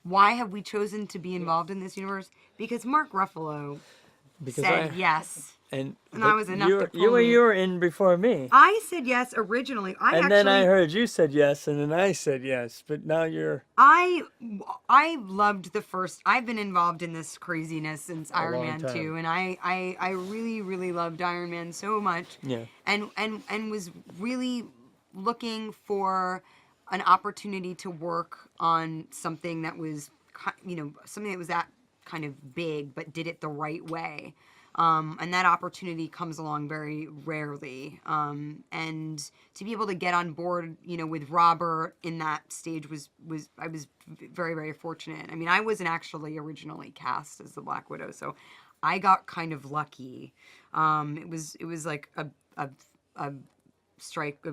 why have we chosen to be involved in this universe? Because Mark Ruffalo said yes. And I was enough to pull me. You were in before me. I said yes originally. Then I heard you said yes, and then I said yes. But now you're... I loved the first. I've been involved in this craziness since Iron Man 2, and I really, really loved Iron Man so much. Yeah. And was really looking for an opportunity to work on something that was, something that was that kind of big, but did it the right way. And that opportunity comes along very rarely. And to be able to get on board, with Robert in that stage I was very, very fortunate. I mean, I wasn't actually originally cast as the Black Widow, so I got kind of lucky. It was like a stroke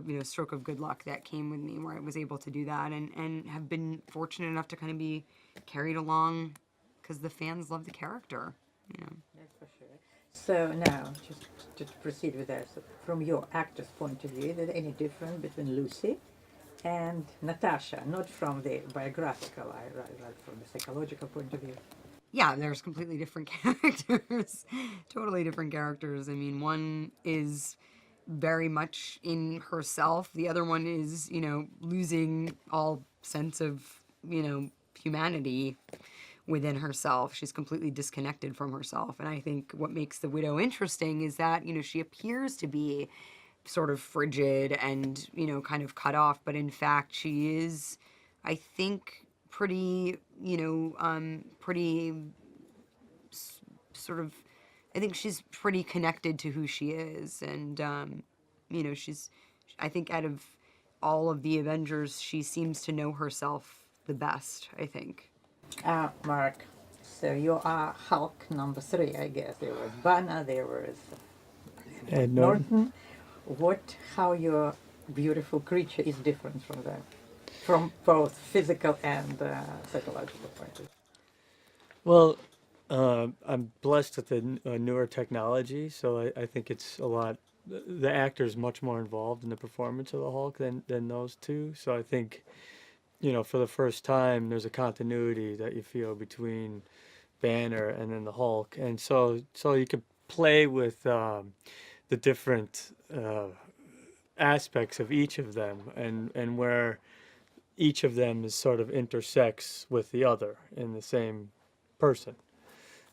of good luck that came with me, where I was able to do that, and have been fortunate enough to kind of be carried along because the fans love the character. That's for sure. So now, just to proceed with that, so from your actor's point of view, is there any difference between Lucy and Natasha? Not from the biographical, right from the psychological point of view. Yeah, there's completely different characters. Totally different characters. I mean, one is very much in herself. The other one is, losing all sense of, humanity within herself. She's completely disconnected from herself. And I think what makes the Widow interesting is that, she appears to be sort of frigid and, kind of cut off. But in fact, she is, I think, pretty, I think she's pretty connected to who she is. And, I think out of all of the Avengers, she seems to know herself the best, I think. Mark, so you are Hulk number 3, I guess. There was Banner, there was Ed Norton. How your beautiful creature is different from them? From both physical and psychological point of view. Well, I'm blessed with the newer technology, so I think it's a lot... The actor's much more involved in the performance of the Hulk than those two. So I think, for the first time, there's a continuity that you feel between Banner and then the Hulk. And so you can play with the different aspects of each of them and where each of them is sort of intersects with the other in the same person.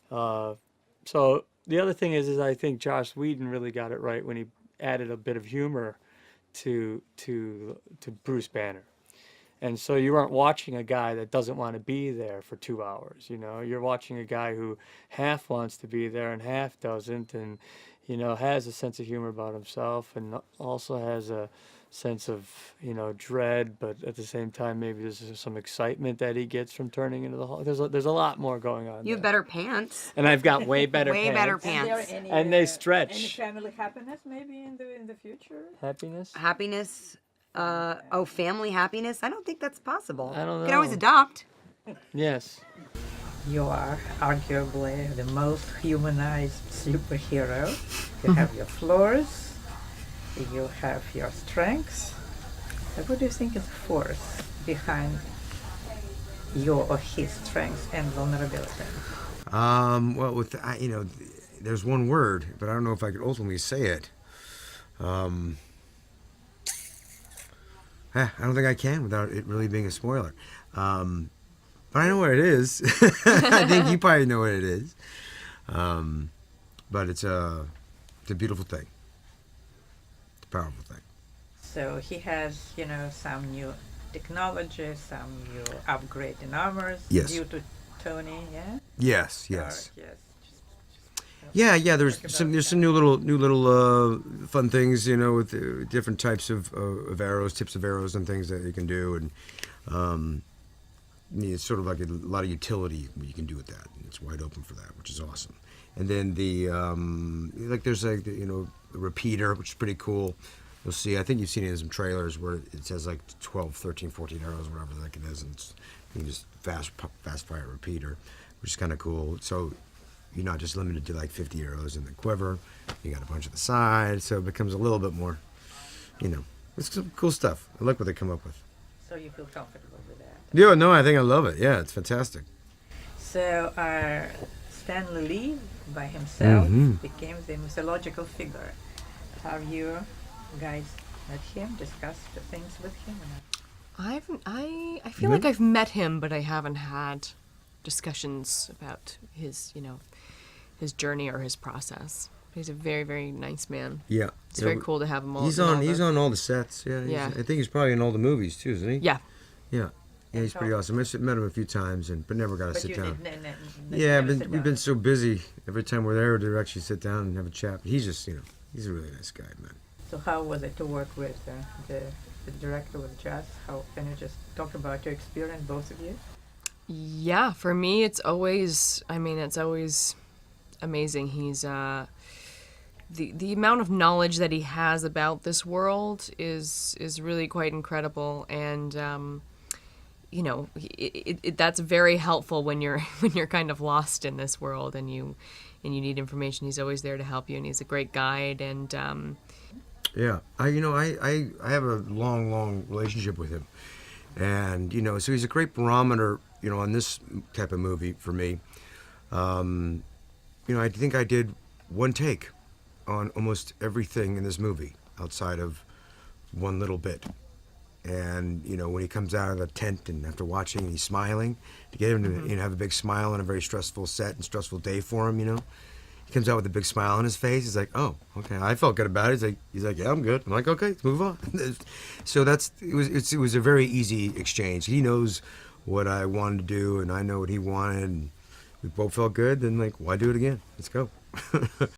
So the other thing is I think Joss Whedon really got it right when he added a bit of humor to Bruce Banner. And so you aren't watching a guy that doesn't want to be there for 2 hours, You're watching a guy who half wants to be there and half doesn't, and, has a sense of humor about himself and also has a sense of, dread, but at the same time, maybe there's some excitement that he gets from turning into the Hulk. There's a lot more going on. You have better pants. And I've got way better way pants. better pants. And they stretch. Any family happiness maybe in the future? Happiness? Happiness. Family happiness? I don't think that's possible. I don't know. You can always adopt. Yes. You are arguably the most humanized superhero. You have your flaws, you have your strengths. What do you think is the force behind your or his strengths and vulnerability? Well, there's one word, but I don't know if I could ultimately say it. I don't think I can without it really being a spoiler. But I know what it is. I think you probably know what it is. But it's a beautiful thing. It's a powerful thing. So he has, some new technology, some new upgrade in armors due to Tony, yeah? Yes. Yes. Yeah. There's some new little fun things, with different types of arrows, tips of arrows, and things that you can do, and it's sort of like a lot of utility you can do with that. It's wide open for that, which is awesome. And then there's a repeater, which is pretty cool. You'll see. I think you've seen it in some trailers where it says like 12, 13, 14 arrows, whatever the heck it is, and you can just fast fire repeater, which is kind of cool. So you're not just limited to like 50 arrows in the quiver. You got a bunch at the side, so it becomes a little bit more, it's some cool stuff. I like what they come up with. So you feel comfortable with that. Yeah, no, I think I love it. Yeah, it's fantastic. So Stan Lee by himself Mhm. became the mythological figure. Have you guys met him, discussed the things with him or not? I feel like I've met him, but I haven't had discussions about his, his journey or his process. He's a very, very nice man. Yeah. It's very cool to have him all. He's in all on. He's the- on all the sets. Yeah. Yeah. I think he's probably in all the movies too, isn't he? Yeah. Yeah. Yeah, he's pretty how- awesome. I met him a few times, but never got to But sit you down. did Yeah, we've been so busy. Every time we're there, to actually sit down and have a chat. He's just, he's a really nice guy, man. So how was it to work with the director, with Jazz? How can you just talk about your experience, both of you? Yeah, for me, it's always amazing. He's the amount of knowledge that he has about this world is really quite incredible, and that's very helpful when you're when you're kind of lost in this world and you need information. He's always there to help you, and he's a great guide. And Yeah, I have a long relationship with him, and so he's a great barometer, on this type of movie for me. I think I did one take on almost everything in this movie outside of one little bit. And when he comes out of the tent and after watching, and he's smiling, to get him to have a big smile on a very stressful set and stressful day for him, he comes out with a big smile on his face. He's like, "Oh, okay, I felt good about it." He's like, "Yeah, I'm good." I'm like, "Okay, let's move on." So it was a very easy exchange. He knows what I wanted to do, and I know what he wanted, and we both felt good. Then why do it again? Let's go.